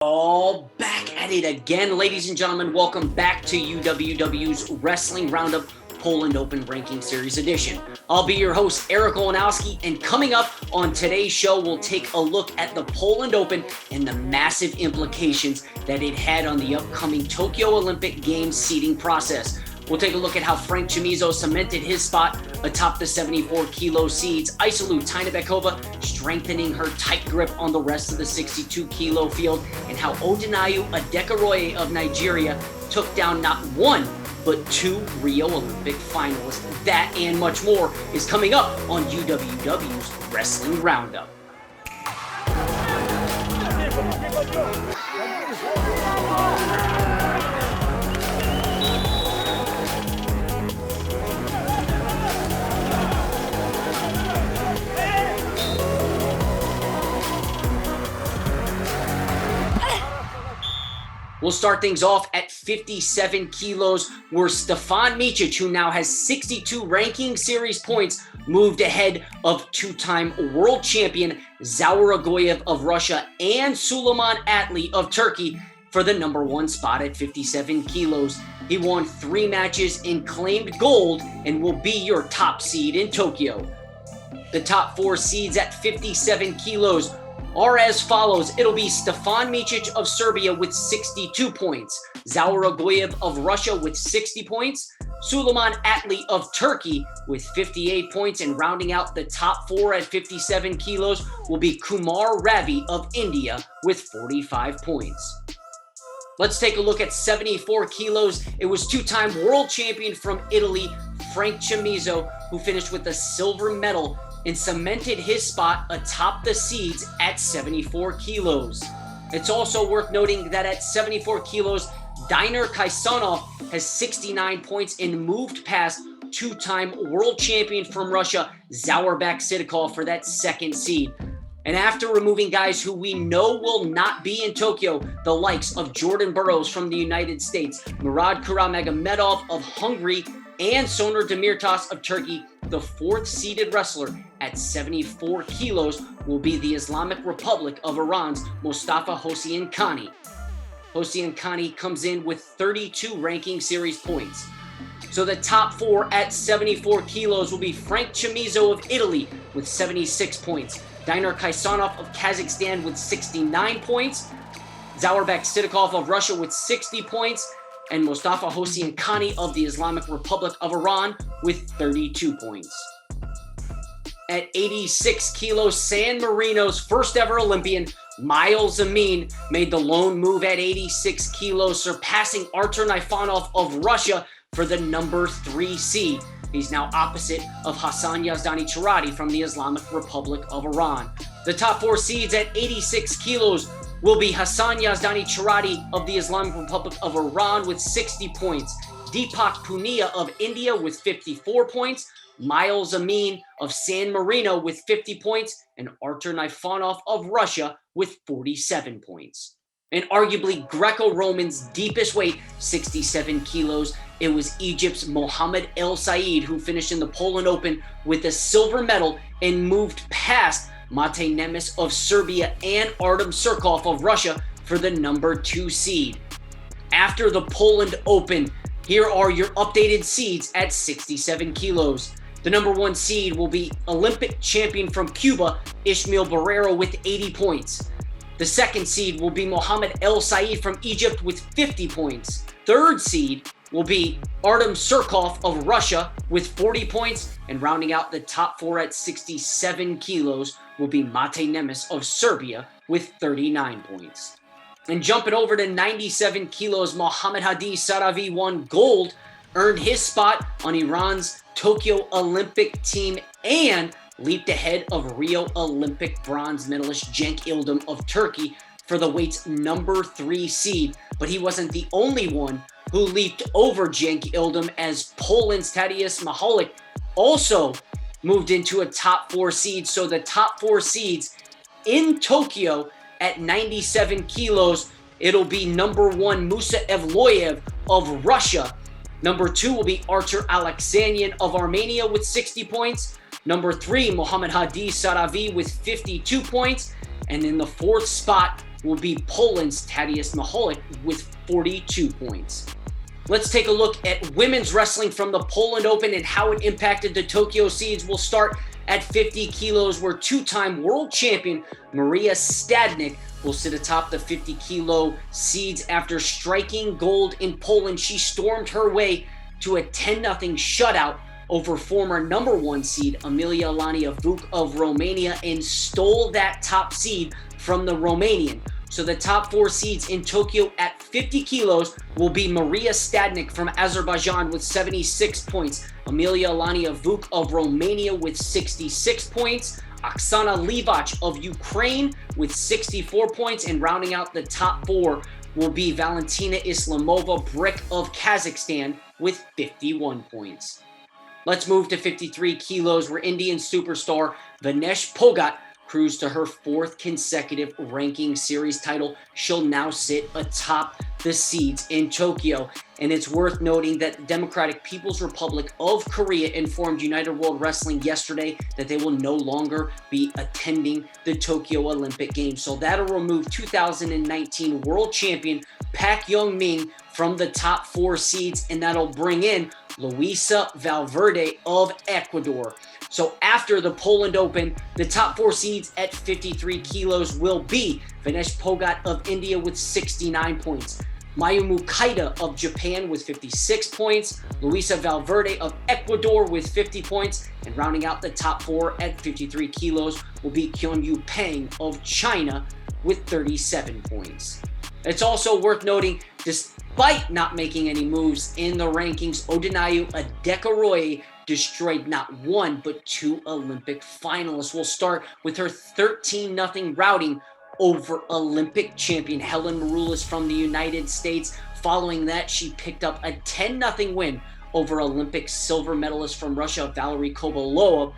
All back at it again, ladies and gentlemen. Welcome back to UWW's Wrestling Roundup Poland Open Ranking Series edition. I'll be your host, Eric Olanowski, and coming up on today's show, we'll take a look at the Poland Open and the massive implications that it had on the upcoming Tokyo Olympic Games seeding process. We'll take a look at how Frank Chamizo cemented his spot atop the 74-kilo seeds, Aisuluu TYNYBEKOVA strengthening her tight grip on the rest of the 62-kilo field, and how Odunayo ADEKUOROYE of Nigeria took down not one, but two Rio Olympic finalists. That and much more is coming up on UWW's Wrestling Roundup. We'll start things off at 57 kilos, where Stevan MICIC, who now has 62 ranking series points, moved ahead of two-time world champion Zaur Agoyev of Russia and Süleyman Atli of Turkey for the number one spot at 57 kilos. He won 3 matches and claimed gold and will be your top seed in Tokyo. The top 4 seeds at 57 kilos are as follows. It'll be Stevan MICIC of Serbia with 62 points, Zaur Agoyev of Russia with 60 points, Süleyman Atli of Turkey with 58 points, and rounding out the top 4 at 57 kilos will be KUMAR RAVI of India with 45 points. Let's take a look at 74 kilos. It was two-time world champion from Italy, Frank Chamizo, who finished with a silver medal and cemented his spot atop the seeds at 74 kilos. It's also worth noting that at 74 kilos, Dainur Kaisanov has 69 points and moved past two-time world champion from Russia, Zaurbek Sidikov, for that second seed. And after removing guys who we know will not be in Tokyo, the likes of Jordan Burroughs from the United States, Murad Kuramagomedov of Hungary, and Soner Demirtas of Turkey, the 4th seeded wrestler at 74 kilos will be the Islamic Republic of Iran's MOSTAFA HOSSEINKHANI. HOSSEINKHANI comes in with 32 ranking series points. So the top 4 at 74 kilos will be Frank Chamizo of Italy with 76 points, Dainur Kaisanov of Kazakhstan with 69 points, Zaurbek Sidikov of Russia with 60 points, and MOSTAFA HOSSEINKHANI of the Islamic Republic of Iran with 32 points. At 86 kilos, San Marino's first ever Olympian, Miles Amin, made the lone move at 86 kilos, surpassing Artur NAIFONOV of Russia for the number 3 seed. He's now opposite of Hassan Yazdani Charati from the Islamic Republic of Iran. The top 4 seeds at 86 kilos will be Hassan Yazdani Charati of the Islamic Republic of Iran with 60 points, Deepak Punia of India with 54 points, Miles Amin of San Marino with 50 points, and Artur NAIFONOV of Russia with 47 points. And arguably Greco-Roman's deepest weight, 67 kilos, it was Egypt's Mohammed El Said who finished in the Poland Open with a silver medal and moved past Mate Nemes of Serbia and Artem Surkov of Russia for the number 2 seed. After the Poland Open, here are your updated seeds at 67 kilos. The number 1 seed will be Olympic champion from Cuba, Ismael Barrero with 80 points. The 2nd seed will be Mohammed El Said from Egypt with 50 points. 3rd seed will be Artem Surkov of Russia with 40 points, and rounding out the top 4 at 67 kilos will be Mate Nemes of Serbia with 39 points. And jumping over to 97 kilos, Mohammad Hadi Saravi won gold, earned his spot on Iran's Tokyo Olympic team, and leaped ahead of Rio Olympic bronze medalist Cenk Yıldırım of Turkey for the weight's number 3 seed. But he wasn't the only one who leaped over Cenk Yıldırım, as Poland's TADEUSZ MICHALIK also moved into a top 4 seed. So the top 4 seeds in Tokyo at 97 kilos, it'll be number 1 Musa Evloyev of Russia. Number 2 will be Artur Alexanian of Armenia with 60 points. Number 3, Mohammad Hadi Saravi with 52 points. And in the 4th spot, will be Poland's TADEUSZ with 42 points. Let's take a look at women's wrestling from the Poland Open and how it impacted the Tokyo seeds. We'll start at 50 kilos, where two-time world champion Maria Stadnik will sit atop the 50 kilo seeds after striking gold in Poland. She stormed her way to a 10-0 shutout over former number 1 seed Emilia Vuk of Romania and stole that top seed from the Romanian. So the top 4 seeds in Tokyo at 50 kilos will be Maria Stadnik from Azerbaijan with 76 points, Emilia Vuk of Romania with 66 points, Oksana Livac of Ukraine with 64 points, and rounding out the top 4 will be Valentina Islamova BRIK of Kazakhstan with 51 points. Let's move to 53 kilos, where Indian superstar Vinesh PHOGAT cruised to her 4th consecutive ranking series title. She'll now sit atop the seeds in Tokyo. And it's worth noting that the Democratic People's Republic of Korea informed United World Wrestling yesterday that they will no longer be attending the Tokyo Olympic Games. So that'll remove 2019 world champion Pak Young-min from the top 4 seeds, and that'll bring in Luisa Valverde of Ecuador. So after the Poland Open, the top 4 seeds at 53 kilos will be Vinesh PHOGAT of India with 69 points, Mayumu Kaida of Japan with 56 points, Luisa Valverde of Ecuador with 50 points, and rounding out the top 4 at 53 kilos will be QIANYU Peng of China with 37 points. It's also worth noting, despite not making any moves in the rankings, Odunayo ADEKUOROYE destroyed not 1 but 2 Olympic finalists. We'll start with her 13-0 routing over Olympic champion Helen Maroulis from the United States. Following that, she picked up a 10-0 win over Olympic silver medalist from Russia Valery Kovalova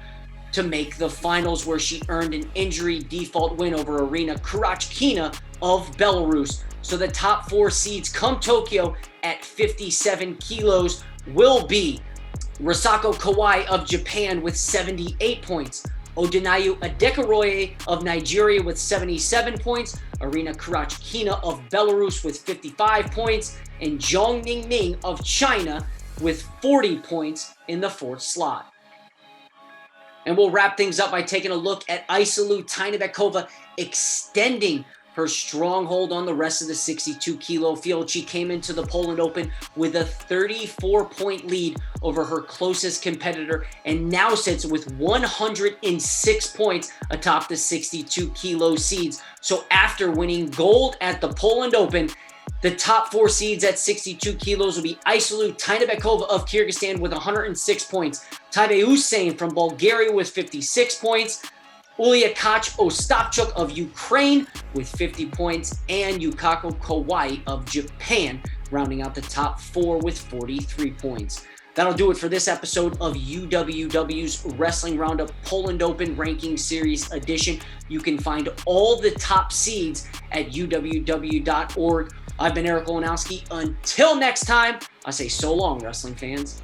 to make the finals, where she earned an injury default win over Irina Kurachkina of Belarus. So the top 4 seeds come Tokyo at 57 kilos will be Risako Kawai of Japan with 78 points, Odunayo ADEKUOROYE of Nigeria with 77 points, Irina Kurachkina of Belarus with 55 points, and Zhang Ningning of China with 40 points in the 4th slot. And we'll wrap things up by taking a look at Aisuluu TYNYBEKOVA extending her stronghold on the rest of the 62 kilo field. She came into the Poland Open with a 34-point lead over her closest competitor and now sits with 106 points atop the 62 kilo seeds. So after winning gold at the Poland Open, the top 4 seeds at 62 kilos will be Aisuluu TYNYBEKOVA of Kyrgyzstan with 106 points, TADEUSZ from Bulgaria with 56 points, Uliakach Ostapchuk of Ukraine with 50 points, and Yukako Kawai of Japan rounding out the top 4 with 43 points. That'll do it for this episode of UWW's Wrestling Roundup Poland Open Ranking Series Edition. You can find all the top seeds at uww.org. I've been Olanowski. Until next time, I say so long, wrestling fans.